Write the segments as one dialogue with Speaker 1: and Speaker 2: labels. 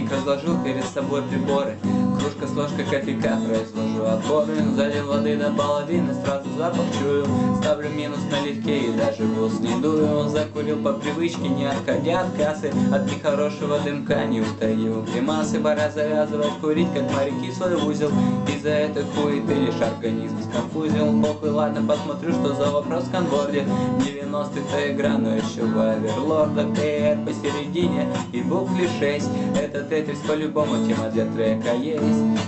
Speaker 1: Чайник разложил перед собой приборы, кружка с ложкой кофейка, произвожу отборы. Залил воды до половины, сразу запах чую, ставлю минус налегке и даже в ус не дую. Закурил по привычке, не отходя от кассы, от нехорошего дымка не утаил гримасы. Пора завязывать курить, как моряки свой узел, из-за этой хуеты лишь организм сконфузил. Похуй, ладно, посмотрю, что за вопрос в конворде. 90-х-то игра, но еще в оверлордах. ТР посередине и буквы 6. Это тетрис по-любому, тема для трека есть.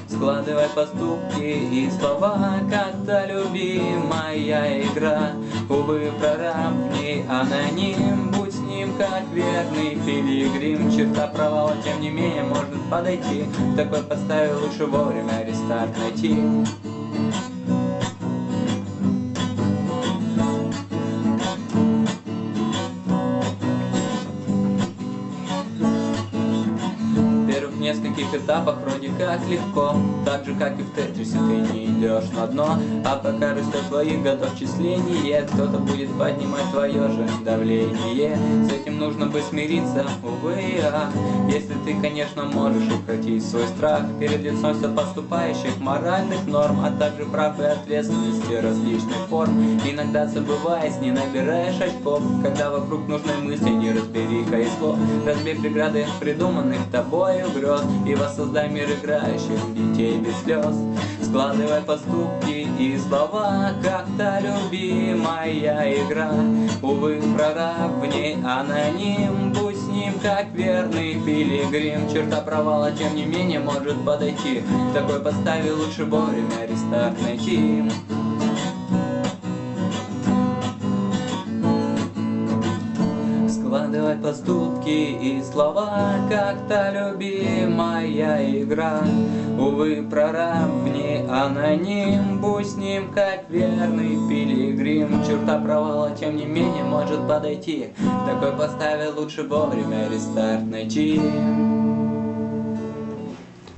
Speaker 1: Складывай поступки и слова, как-то любимая игра. Увы, прораб в ней аноним, будь с ним как верный пилигрим. Черта провала, тем не менее, может подойти. Такой подставе лучше вовремя рестарт найти. В нескольких этапах вроде как легко, так же как и в тетрисе ты не идешь на дно. А пока растет твоих годов числение, кто-то будет поднимать твое же давление. С этим нужно бы смириться, увы и ах, если ты, конечно, можешь укротить свой страх перед лицом все поступающих моральных норм, а также прав и ответственности различных форм. Иногда забываясь, не набираешь очков, когда вокруг нужной мысли не разбери-ка и слов. Разбей преграды придуманных тобою грез и воссоздай мир играющих детей без слез. Складывай поступки и слова, как-то любимая игра. Увы, прораб в ней аноним, будь с ним как верный пилигрим. Черта провала, тем не менее, может подойти. В такой подставе лучше вовремя рестарт найти. Складывай поступки и слова, как-то любимая игра. Увы, прораб в ней аноним, будь с ним как верный пилигрим. Черта провала, тем не менее, может подойти. В такой поставе лучше вовремя рестарт найти.